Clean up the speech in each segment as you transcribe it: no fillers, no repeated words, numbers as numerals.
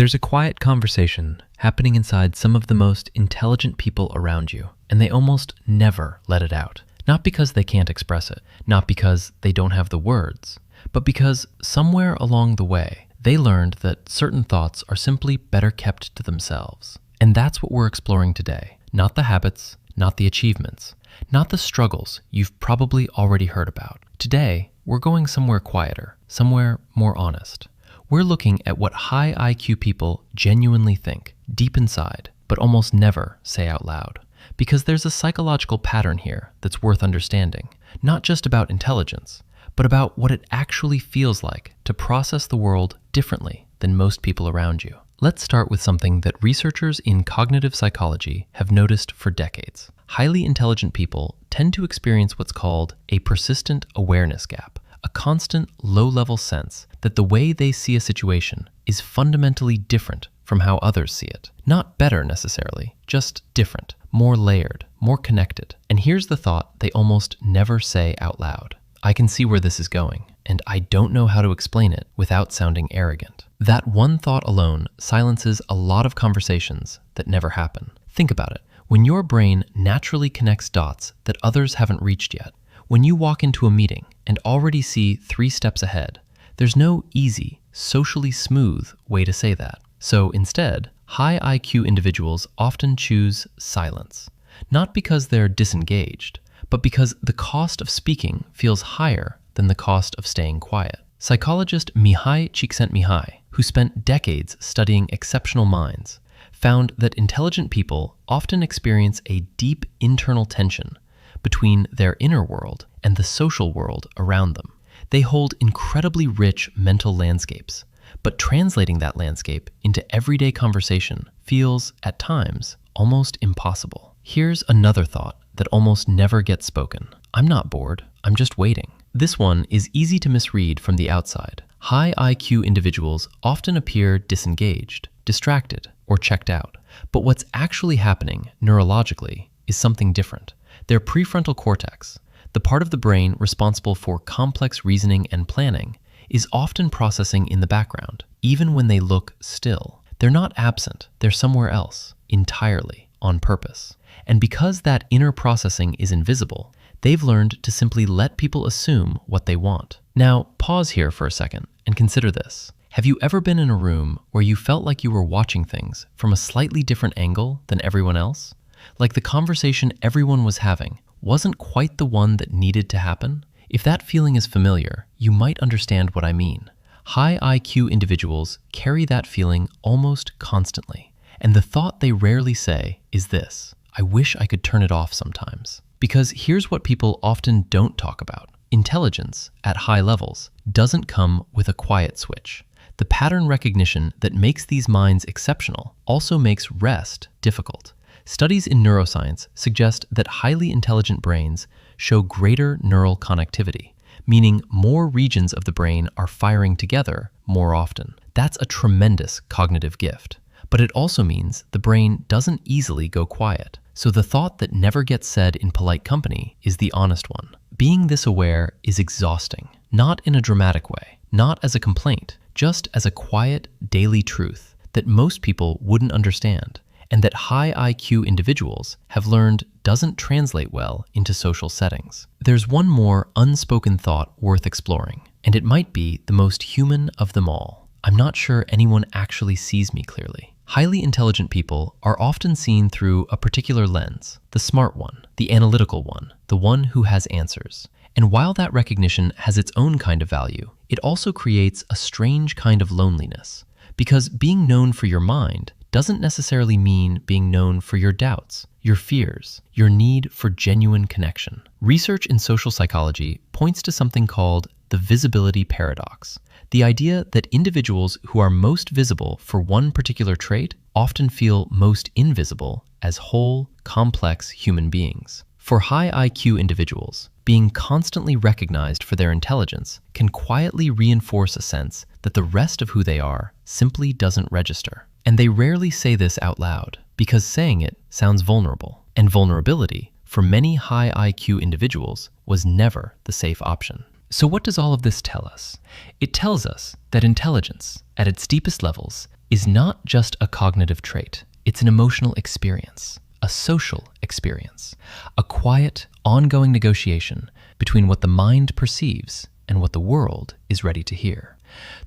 There's a quiet conversation happening inside some of the most intelligent people around you, and they almost never let it out. Not because they can't express it, not because they don't have the words, but because somewhere along the way, they learned that certain thoughts are simply better kept to themselves. And that's what we're exploring today. Not the habits, not the achievements, not the struggles you've probably already heard about. Today, we're going somewhere quieter, somewhere more honest. We're looking at what high IQ people genuinely think, deep inside, but almost never say out loud. Because there's a psychological pattern here that's worth understanding, not just about intelligence, but about what it actually feels like to process the world differently than most people around you. Let's start with something that researchers in cognitive psychology have noticed for decades. Highly intelligent people tend to experience what's called a persistent awareness gap, a constant low-level sense that the way they see a situation is fundamentally different from how others see it. Not better necessarily, just different, more layered, more connected. And here's the thought they almost never say out loud. I can see where this is going, and I don't know how to explain it without sounding arrogant. That one thought alone silences a lot of conversations that never happen. Think about it. When your brain naturally connects dots that others haven't reached yet, when you walk into a meeting and already see 3 steps ahead, there's no easy, socially smooth way to say that. So instead, high IQ individuals often choose silence, not because they're disengaged, but because the cost of speaking feels higher than the cost of staying quiet. Psychologist Mihai Csikszentmihalyi, who spent decades studying exceptional minds, found that intelligent people often experience a deep internal tension between their inner world and the social world around them. They hold incredibly rich mental landscapes, but translating that landscape into everyday conversation feels, at times, almost impossible. Here's another thought that almost never gets spoken. I'm not bored, I'm just waiting. This one is easy to misread from the outside. High IQ individuals often appear disengaged, distracted, or checked out. But what's actually happening neurologically is something different. Their prefrontal cortex, the part of the brain responsible for complex reasoning and planning, is often processing in the background, even when they look still. They're not absent, they're somewhere else, entirely, on purpose. And because that inner processing is invisible, they've learned to simply let people assume what they want. Now, pause here for a second and consider this. Have you ever been in a room where you felt like you were watching things from a slightly different angle than everyone else? Like the conversation everyone was having wasn't quite the one that needed to happen? If that feeling is familiar, you might understand what I mean. High IQ individuals carry that feeling almost constantly, and the thought they rarely say is this: I wish I could turn it off sometimes. Because here's what people often don't talk about. Intelligence, at high levels, doesn't come with a quiet switch. The pattern recognition that makes these minds exceptional also makes rest difficult. Studies in neuroscience suggest that highly intelligent brains show greater neural connectivity, meaning more regions of the brain are firing together more often. That's a tremendous cognitive gift. But it also means the brain doesn't easily go quiet. So the thought that never gets said in polite company is the honest one. Being this aware is exhausting, not in a dramatic way, not as a complaint, just as a quiet, daily truth that most people wouldn't understand, and that high IQ individuals have learned doesn't translate well into social settings. There's one more unspoken thought worth exploring, and it might be the most human of them all. I'm not sure anyone actually sees me clearly. Highly intelligent people are often seen through a particular lens, the smart one, the analytical one, the one who has answers. And while that recognition has its own kind of value, it also creates a strange kind of loneliness, because being known for your mind doesn't necessarily mean being known for your doubts, your fears, your need for genuine connection. Research in social psychology points to something called the visibility paradox, the idea that individuals who are most visible for one particular trait often feel most invisible as whole, complex human beings. For high IQ individuals, being constantly recognized for their intelligence can quietly reinforce a sense that the rest of who they are simply doesn't register. And they rarely say this out loud, because saying it sounds vulnerable. And vulnerability, for many high IQ individuals, was never the safe option. So what does all of this tell us? It tells us that intelligence, at its deepest levels, is not just a cognitive trait. It's an emotional experience, a social experience, a quiet, ongoing negotiation between what the mind perceives and what the world is ready to hear.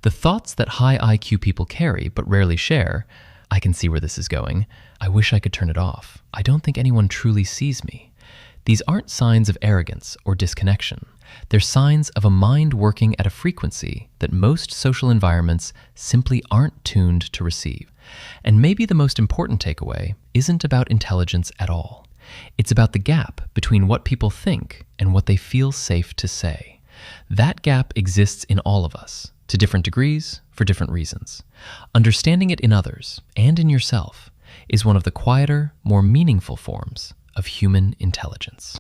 The thoughts that high IQ people carry but rarely share, I can see where this is going. I wish I could turn it off. I don't think anyone truly sees me. These aren't signs of arrogance or disconnection. They're signs of a mind working at a frequency that most social environments simply aren't tuned to receive. And maybe the most important takeaway isn't about intelligence at all. It's about the gap between what people think and what they feel safe to say. That gap exists in all of us, to different degrees, for different reasons. Understanding it in others and in yourself is one of the quieter, more meaningful forms of human intelligence.